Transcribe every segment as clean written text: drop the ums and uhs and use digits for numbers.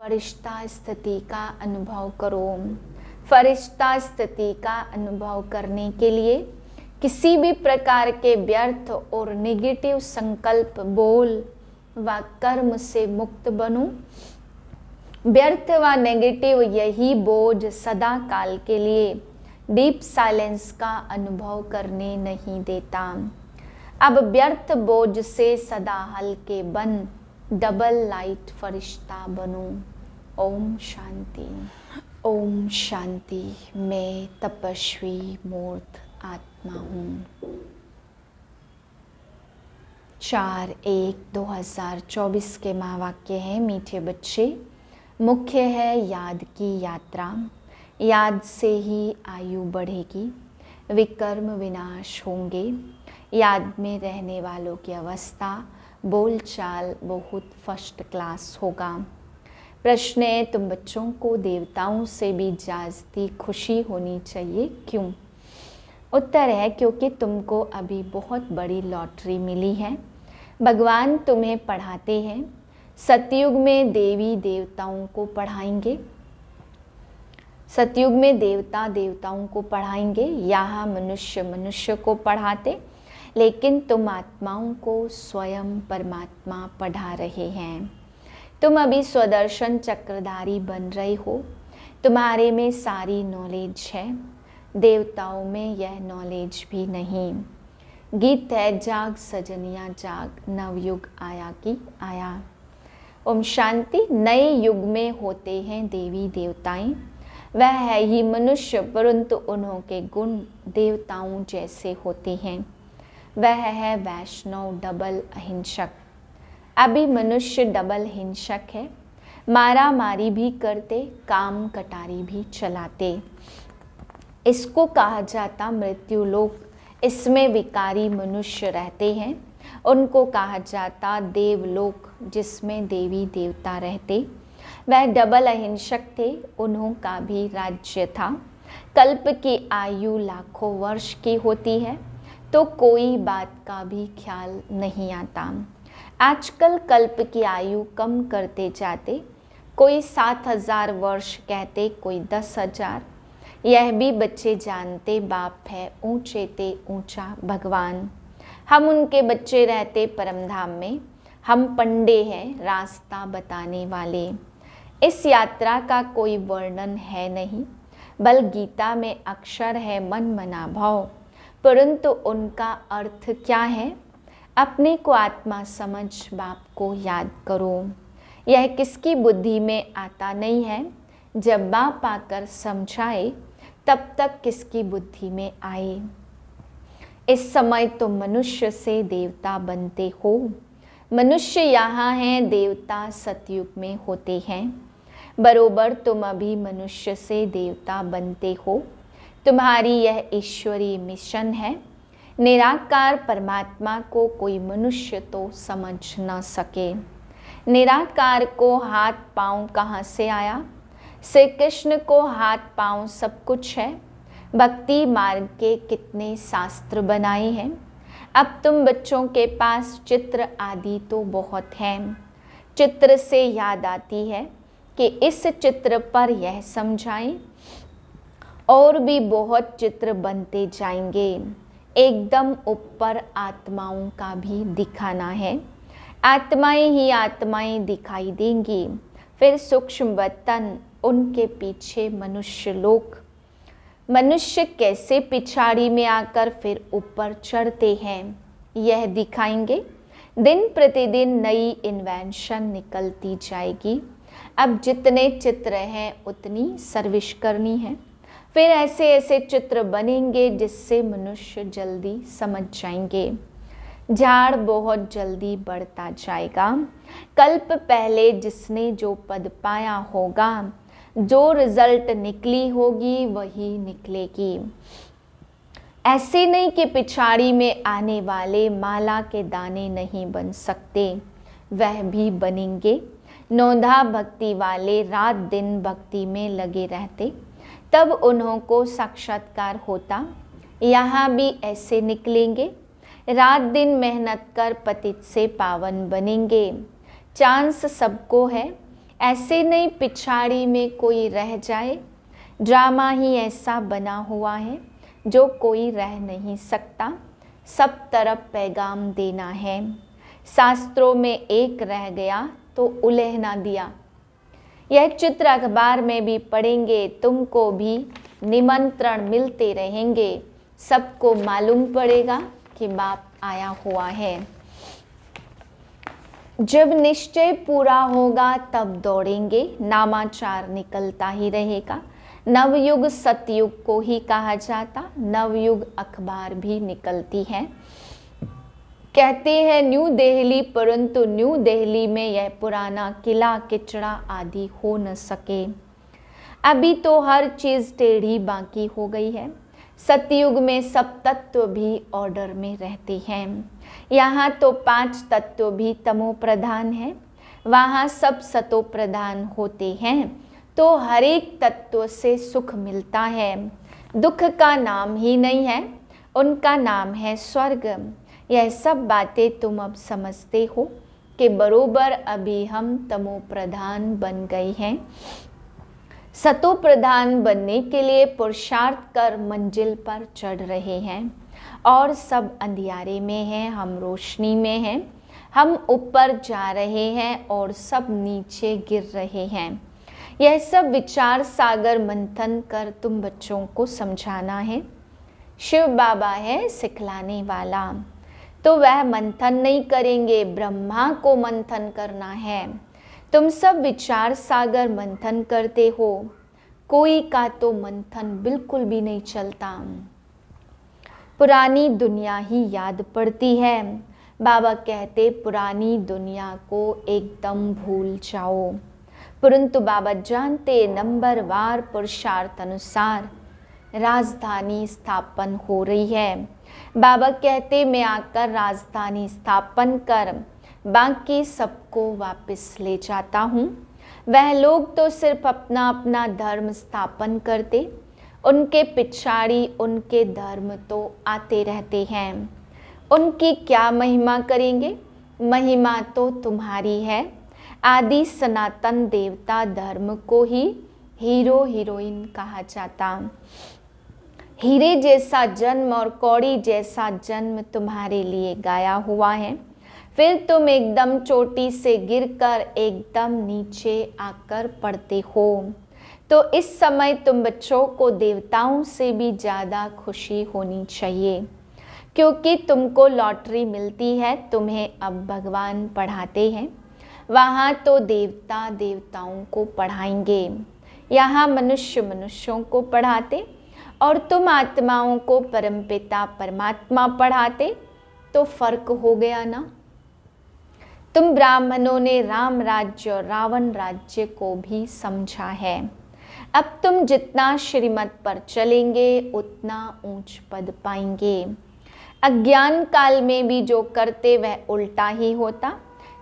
फरिश्ता स्थिति का अनुभव करो। फरिश्ता स्थिति का अनुभव करने के लिए किसी भी प्रकार के व्यर्थ और नेगेटिव संकल्प, बोल व कर्म से मुक्त बनो। व्यर्थ व नेगेटिव यही बोझ सदा काल के लिए डीप साइलेंस का अनुभव करने नहीं देता। अब व्यर्थ बोझ से सदा हल्के बन डबल लाइट फरिश्ता बनो। ओम शांति। ओम शांति। मैं तपस्वी मूर्त आत्मा हूँ। 4/1/2024 के महावाक्य हैं, मीठे बच्चे। मुख्य है याद की यात्रा। याद से ही आयु बढ़ेगी, विकर्म विनाश होंगे। याद में रहने वालों की अवस्था, बोलचाल बहुत फर्स्ट क्लास होगा। प्रश्न है, तुम बच्चों को देवताओं से भी जास्ती खुशी होनी चाहिए, क्यों? उत्तर है, क्योंकि तुमको अभी बहुत बड़ी लॉटरी मिली है। भगवान तुम्हें पढ़ाते हैं। सतयुग में देवी देवताओं को पढ़ाएंगे। सतयुग में देवता देवताओं को पढ़ाएंगे। यहाँ मनुष्य मनुष्य को पढ़ाते, लेकिन तुम आत्माओं को स्वयं परमात्मा पढ़ा रहे हैं। तुम अभी स्वदर्शन चक्रधारी बन रहे हो। तुम्हारे में सारी नॉलेज है, देवताओं में यह नॉलेज भी नहीं। गीत है, जाग सजनिया जाग, नवयुग आया कि आया। ओम शांति। नए युग में होते हैं देवी देवताएं। वह है ही मनुष्य, परंतु उन्हों के गुण देवताओं जैसे होते हैं। वह है वैष्णव डबल अहिंसक। अभी मनुष्य डबल हिंसक है, मारा मारी भी करते, काम कटारी भी चलाते। इसको कहा जाता मृत्यु लोक। इसमें विकारी मनुष्य रहते हैं। उनको कहा जाता देवलोक, जिसमें देवी देवता रहते। वह डबल अहिंसक थे, उन्हों का भी राज्य था। कल्प की आयु लाखों वर्ष की होती है, तो कोई बात का भी ख्याल नहीं आता। आजकल कल्प की आयु कम करते जाते, कोई 7000 वर्ष कहते, कोई 10,000। यह भी बच्चे जानते, बाप है ऊंचे ते ऊंचा भगवान। हम उनके बच्चे रहते परमधाम में। हम पंडे हैं, रास्ता बताने वाले। इस यात्रा का कोई वर्णन है नहीं, बल गीता में अक्षर है मन मना भाव, परंतु उनका अर्थ क्या है? अपने को आत्मा समझ बाप को याद करो। यह किसकी बुद्धि में आता नहीं है। जब बाप आकर समझाए, तब तक किसकी बुद्धि में आए। इस समय तुम मनुष्य से देवता बनते हो। मनुष्य यहाँ हैं, देवता सतयुग में होते हैं। बरोबर तुम अभी मनुष्य से देवता बनते हो। तुम्हारी यह ईश्वरीय मिशन है। निराकार परमात्मा को कोई मनुष्य तो समझ न सके। निराकार को हाथ पांव कहाँ से आया? श्री कृष्ण को हाथ पांव सब कुछ है। भक्ति मार्ग के कितने शास्त्र बनाए हैं। अब तुम बच्चों के पास चित्र आदि तो बहुत हैं। चित्र से याद आती है कि इस चित्र पर यह समझाएं, और भी बहुत चित्र बनते जाएंगे। एकदम ऊपर आत्माओं का भी दिखाना है। आत्माएं ही आत्माएं दिखाई देंगी, फिर सूक्ष्म वतन, उनके पीछे मनुष्य लोक। मनुष्य कैसे पिछाड़ी में आकर फिर ऊपर चढ़ते हैं, यह दिखाएंगे। दिन प्रतिदिन नई इन्वेंशन निकलती जाएगी। अब जितने चित्र हैं उतनी सर्विस करनी है। फिर ऐसे ऐसे चित्र बनेंगे जिससे मनुष्य जल्दी समझ जाएंगे। झाड़ बहुत जल्दी बढ़ता जाएगा। कल्प पहले जिसने जो पद पाया होगा, जो रिजल्ट निकली होगी वही निकलेगी। ऐसे नहीं कि पिछाड़ी में आने वाले माला के दाने नहीं बन सकते, वह भी बनेंगे। नौधा भक्ति वाले रात दिन भक्ति में लगे रहते, तब उन्हों को साक्षात्कार होता। यहाँ भी ऐसे निकलेंगे। रात दिन मेहनत कर पतित से पावन बनेंगे। चांस सबको है, ऐसे नहीं पिछाड़ी में कोई रह जाए, ड्रामा ही ऐसा बना हुआ है जो कोई रह नहीं सकता, सब तरफ पैगाम देना है। शास्त्रों में एक रह गया तो उलह ना दिया। यह चित्र अखबार में भी पढ़ेंगे, तुमको भी निमंत्रण मिलते रहेंगे, सबको मालूम पड़ेगा कि बाप आया हुआ है। जब निश्चय पूरा होगा तब दौड़ेंगे, नामाचार निकलता ही रहेगा। नवयुग सतयुग को ही कहा जाता, नवयुग अखबार भी निकलती है। कहते हैं न्यू दिल्ली, परंतु न्यू दिल्ली में यह पुराना किला किचड़ा आदि हो न सके। अभी तो हर चीज़ टेढ़ी बाकी हो गई है। सतयुग में सब तत्व भी ऑर्डर में रहते हैं। यहाँ तो 5 तत्व भी तमो प्रधान है, वहाँ सब सतो प्रधान होते हैं। तो हर एक तत्व से सुख मिलता है। दुख का नाम ही नहीं है, उनका नाम है स्वर्ग। यह सब बातें तुम अब समझते हो कि बरोबर अभी हम तमो प्रधान बन गए हैं। सतो प्रधान बनने के लिए पुरुषार्थ कर मंजिल पर चढ़ रहे हैं और सब अंधियारे में हैं, हम रोशनी में हैं। हम ऊपर जा रहे हैं और सब नीचे गिर रहे हैं। यह सब विचार सागर मंथन कर तुम बच्चों को समझाना है। शिव बाबा है सिखलाने वाला, तो वह मंथन नहीं करेंगे, ब्रह्मा को मंथन करना है। तुम सब विचार सागर मंथन करते हो, कोई का तो मंथन बिल्कुल भी नहीं चलता। पुरानी दुनिया ही याद पड़ती है। बाबा कहते पुरानी दुनिया को एकदम भूल जाओ, परंतु बाबा जानते नंबरवार पुरुषार्थ अनुसार राजधानी स्थापन हो रही है। बाबा कहते मैं आकर राजधानी स्थापन कर बाकी सबको वापस ले जाता हूँ। वह लोग तो सिर्फ अपना अपना धर्म स्थापन करते, उनके पिछाड़ी उनके धर्म तो आते रहते हैं। उनकी क्या महिमा करेंगे? महिमा तो तुम्हारी है। आदि सनातन देवता धर्म को ही हीरो हीरोइन कहा जाता। हीरे जैसा जन्म और कौड़ी जैसा जन्म तुम्हारे लिए गाया हुआ है, फिर तुम एकदम चोटी से गिरकर एकदम नीचे आकर पड़ते हो। तो इस समय तुम बच्चों को देवताओं से भी ज़्यादा खुशी होनी चाहिए, क्योंकि तुमको लॉटरी मिलती है। तुम्हें अब भगवान पढ़ाते हैं, वहाँ तो देवता देवताओं को पढ़ाएंगे, यहाँ मनुष्य मनुष्यों को पढ़ाते और तुम आत्माओं को परमपिता परमात्मा पढ़ाते, तो फर्क हो गया ना। तुम ब्राह्मणों ने राम राज्य और रावण राज्य को भी समझा है। अब तुम जितना श्रीमत पर चलेंगे उतना ऊंच पद पाएंगे। अज्ञान काल में भी जो करते वह उल्टा ही होता।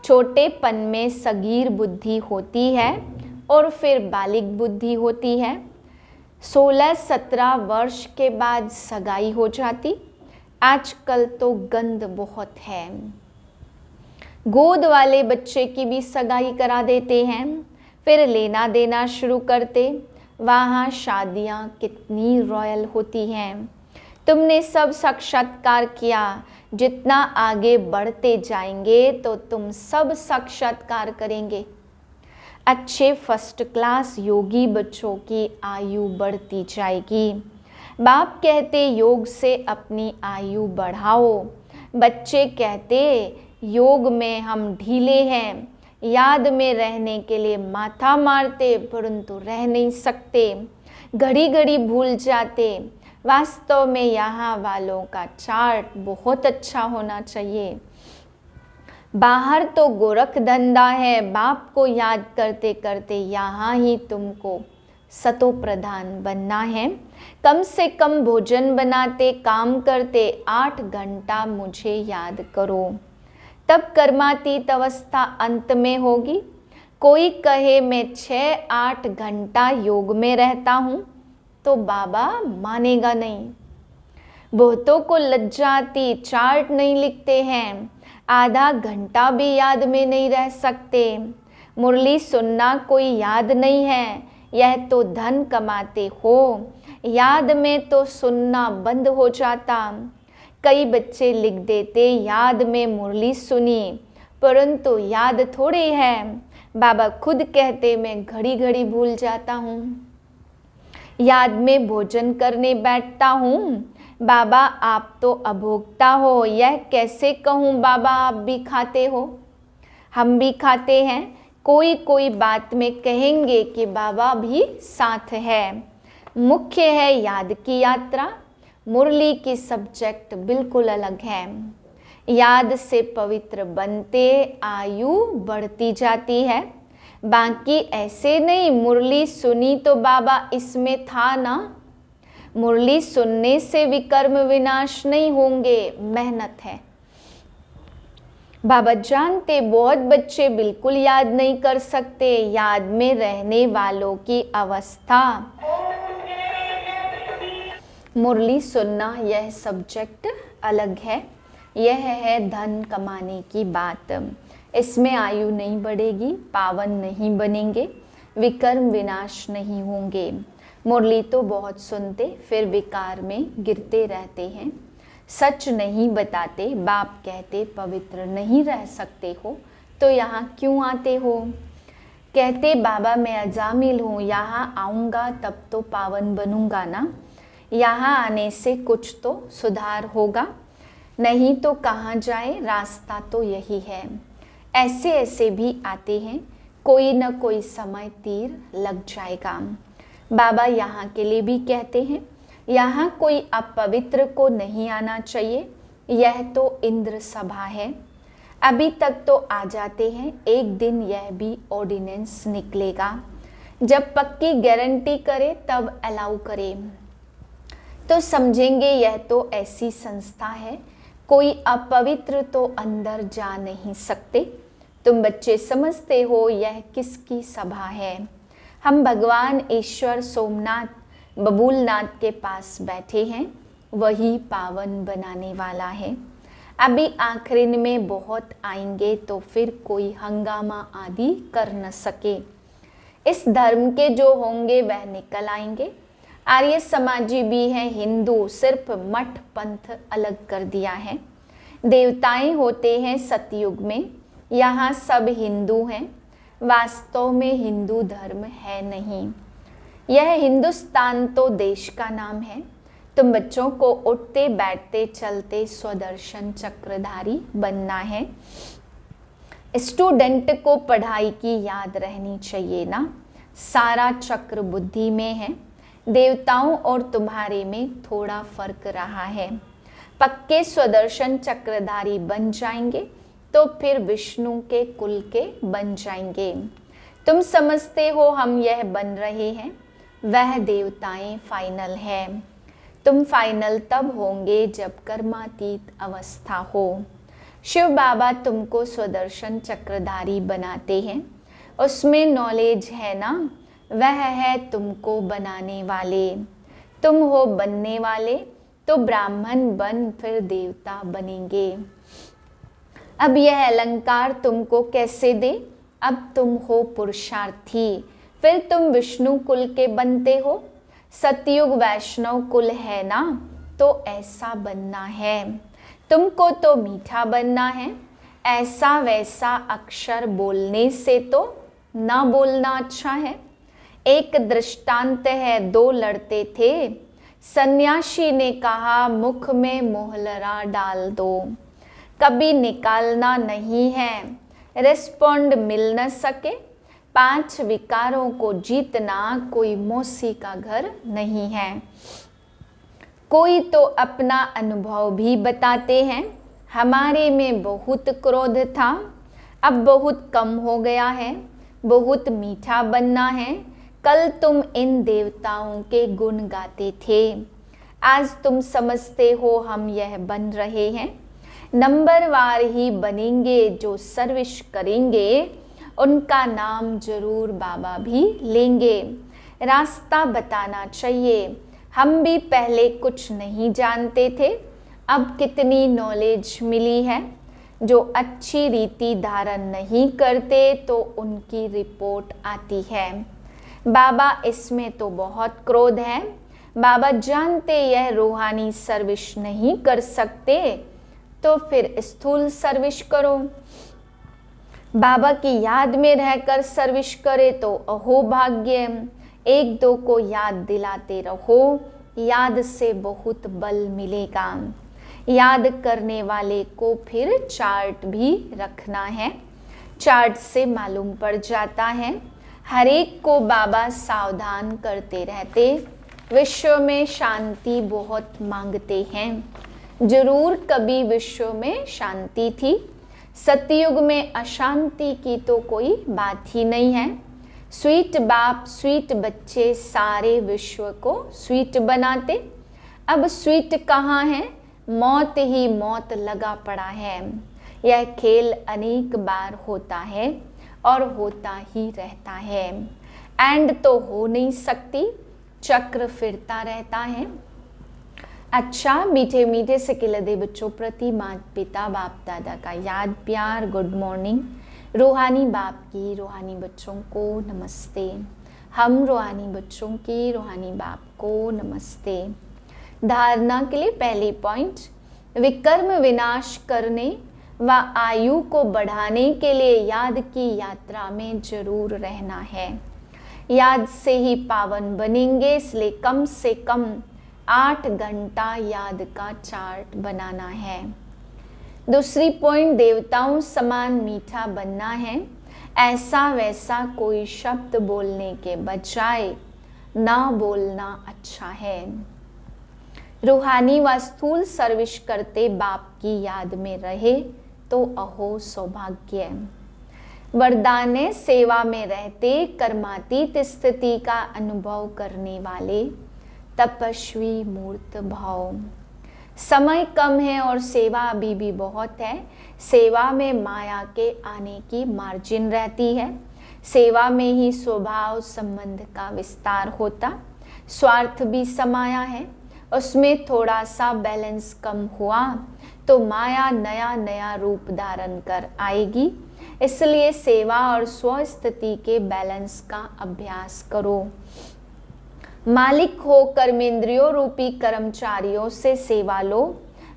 छोटेपन में सगीर बुद्धि होती है और फिर बालिग बुद्धि होती है। 16-17 वर्ष के बाद सगाई हो जाती। आजकल तो गंद बहुत है, गोद वाले बच्चे की भी सगाई करा देते हैं, फिर लेना देना शुरू करते। वहाँ शादियाँ कितनी रॉयल होती हैं। तुमने सब साक्षात्कार किया, जितना आगे बढ़ते जाएंगे तो तुम सब साक्षात्कार करेंगे। अच्छे फर्स्ट क्लास योगी बच्चों की आयु बढ़ती जाएगी। बाप कहते योग से अपनी आयु बढ़ाओ। बच्चे कहते योग में हम ढीले हैं, याद में रहने के लिए माथा मारते परंतु रह नहीं सकते, घड़ी घड़ी भूल जाते। वास्तव में यहाँ वालों का चार्ट बहुत अच्छा होना चाहिए। बाहर तो गोरख धंधा है, बाप को याद करते करते यहाँ ही तुमको सतो प्रधान बनना है। कम से कम भोजन बनाते काम करते 8 घंटा मुझे याद करो, तब कर्मातीत अवस्था अंत में होगी। कोई कहे मैं 6-8 घंटा योग में रहता हूँ तो बाबा मानेगा नहीं। बहुतों को लज्जा आती, चार्ट नहीं लिखते हैं, आधा घंटा भी याद में नहीं रह सकते। मुरली सुनना कोई याद नहीं है, यह तो धन कमाते हो। याद में तो सुनना बंद हो जाता। कई बच्चे लिख देते याद में मुरली सुनी, परंतु याद थोड़ी है। बाबा खुद कहते मैं घड़ी घड़ी भूल जाता हूँ। याद में भोजन करने बैठता हूँ। बाबा आप तो अभोक्ता हो, यह कैसे कहूँ बाबा आप भी खाते हो। हम भी खाते हैं, कोई कोई बात में कहेंगे कि बाबा भी साथ है। मुख्य है याद की यात्रा, मुरली की सब्जेक्ट बिल्कुल अलग है। याद से पवित्र बनते आयु बढ़ती जाती है। बाकी ऐसे नहीं मुरली सुनी तो बाबा इसमें था ना। मुरली सुनने से विकर्म विनाश नहीं होंगे, मेहनत है। बाबा जानते बहुत बच्चे बिल्कुल याद नहीं कर सकते। याद में रहने वालों की अवस्था, मुरली सुनना यह सब्जेक्ट अलग है। यह है धन कमाने की बात। इसमें आयु नहीं बढ़ेगी, पावन नहीं बनेंगे, विकर्म विनाश नहीं होंगे। मुरली तो बहुत सुनते फिर विकार में गिरते रहते हैं। सच नहीं बताते, बाप कहते पवित्र नहीं रह सकते हो तो यहाँ क्यों आते हो। कहते बाबा मैं अजामिल हूँ, यहाँ आऊँगा तब तो पावन बनूँगा ना। यहाँ आने से कुछ तो सुधार होगा, नहीं तो कहाँ जाए, रास्ता तो यही है। ऐसे ऐसे भी आते हैं, कोई न कोई समय तीर लग जाएगा। बाबा यहाँ के लिए भी कहते हैं यहाँ कोई अपवित्र को नहीं आना चाहिए, यह तो इंद्र सभा है। अभी तक तो आ जाते हैं, एक दिन यह भी ऑर्डिनेंस निकलेगा। जब पक्की गारंटी करे तब अलाउ करे तो समझेंगे यह तो ऐसी संस्था है, कोई अपवित्र तो अंदर जा नहीं सकते। तुम बच्चे समझते हो यह किसकी सभा है। हम भगवान ईश्वर सोमनाथ बबूलनाथ के पास बैठे हैं, वही पावन बनाने वाला है। अभी आखिरी में बहुत आएंगे तो फिर कोई हंगामा आदि कर न सके। इस धर्म के जो होंगे वह निकल आएंगे। आर्य समाजी भी हैं, हिंदू सिर्फ मठ पंथ अलग कर दिया है। देवताएं होते हैं सतयुग में, यहाँ सब हिंदू हैं। वास्तव में हिंदू धर्म है नहीं, यह हिंदुस्तान तो देश का नाम है। तुम बच्चों को उठते बैठते चलते स्वदर्शन चक्रधारी बनना है। स्टूडेंट को पढ़ाई की याद रहनी चाहिए ना, सारा चक्र बुद्धि में है। देवताओं और तुम्हारे में थोड़ा फर्क रहा है। पक्के स्वदर्शन चक्रधारी बन जाएंगे तो फिर विष्णु के कुल के बन जाएंगे। तुम समझते हो हम यह बन रहे हैं, वह देवताएं फाइनल है। तुम फाइनल तब होंगे जब कर्मातीत अवस्था हो। शिव बाबा तुमको स्वदर्शन चक्रधारी बनाते हैं, उसमें नॉलेज है ना, वह है तुमको बनाने वाले। तुम हो बनने वाले तो ब्राह्मण बन फिर देवता बनेंगे। अब यह अलंकार तुमको कैसे दे, अब तुम हो पुरुषार्थी, फिर तुम विष्णु कुल के बनते हो। सतयुग वैष्णव कुल है ना, तो ऐसा बनना है। तुमको तो मीठा बनना है, ऐसा वैसा अक्षर बोलने से तो ना बोलना अच्छा है। एक दृष्टांत है, दो लड़ते थे। सन्यासी ने कहा मुख में मोहलरा डाल दो, कभी निकालना नहीं है, रिस्पॉन्ड मिल न सके। 5 विकारों को जीतना कोई मौसी का घर नहीं है। कोई तो अपना अनुभव भी बताते हैं, हमारे में बहुत क्रोध था, अब बहुत कम हो गया है, बहुत मीठा बनना है। कल तुम इन देवताओं के गुण गाते थे, आज तुम समझते हो हम यह बन रहे हैं। नंबरवार ही बनेंगे, जो सर्विस करेंगे उनका नाम जरूर बाबा भी लेंगे। रास्ता बताना चाहिए, हम भी पहले कुछ नहीं जानते थे, अब कितनी नॉलेज मिली है। जो अच्छी रीति धारण नहीं करते तो उनकी रिपोर्ट आती है। बाबा इसमें तो बहुत क्रोध है। बाबा जानते यह रूहानी सर्विस नहीं कर सकते तो फिर स्थूल सर्विस करो। बाबा की याद में रहकर सर्विस करे तो अहो भाग्य। एक दो को याद दिलाते रहो, याद से बहुत बल मिलेगा। याद करने वाले को फिर चार्ट भी रखना है, चार्ट से मालूम पड़ जाता है। हर एक को बाबा सावधान करते रहते। विश्व में शांति बहुत मांगते हैं। जरूर कभी विश्व में शांति थी। सतयुग में अशांति की तो कोई बात ही नहीं है। स्वीट बाप स्वीट बच्चे सारे विश्व को स्वीट बनाते। अब स्वीट कहाँ है? मौत ही मौत लगा पड़ा है। यह खेल अनेक बार होता है और होता ही रहता है। एंड तो हो नहीं सकती, चक्र फिरता रहता है। अच्छा, मीठे मीठे से किलदे बच्चों प्रति माता पिता बाप दादा का याद प्यार, गुड मॉर्निंग। रूहानी बाप की रूहानी बच्चों को नमस्ते। हम रूहानी बच्चों की रूहानी बाप को नमस्ते। धारणा के लिए पहली पॉइंट, विकर्म विनाश करने व आयु को बढ़ाने के लिए याद की यात्रा में जरूर रहना है। याद से ही पावन बनेंगे, इसलिए कम से कम 8 घंटा याद का चार्ट बनाना है। दूसरी पॉइंट, देवताओं समान मीठा बनना है। ऐसा वैसा कोई शब्द बोलने के बजाय ना बोलना अच्छा है। रूहानी व स्थूल सर्विस करते बाप की याद में रहे तो अहो सौभाग्य। वरदान सेवा में रहते कर्मातीत स्थिति का अनुभव करने वाले तपस्वी मूर्त भाव। समय कम है और सेवा अभी भी बहुत है। सेवा में माया के आने की मार्जिन रहती है। सेवा में ही स्वभाव संबंध का विस्तार होता। स्वार्थ भी समाया है, उसमें थोड़ा सा बैलेंस कम हुआ तो माया नया नया रूप धारण कर आएगी। इसलिए सेवा और स्वस्थिति के बैलेंस का अभ्यास करो। मालिक हो कर्मेंद्रियों रूपी कर्मचारियों से सेवा लो।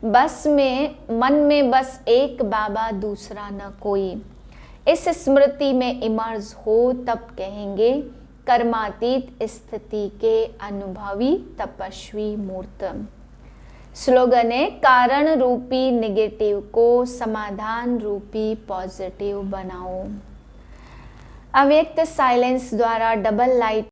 बस में मन में बस एक बाबा दूसरा न कोई। इस स्मृति में इमर्ज हो तब कहेंगे कर्मातीत स्थिति के अनुभवी तपस्वी मूर्त। स्लोगन है, कारण रूपी नेगेटिव को समाधान रूपी पॉजिटिव बनाओ। अव्यक्त साइलेंस द्वारा डबल लाइट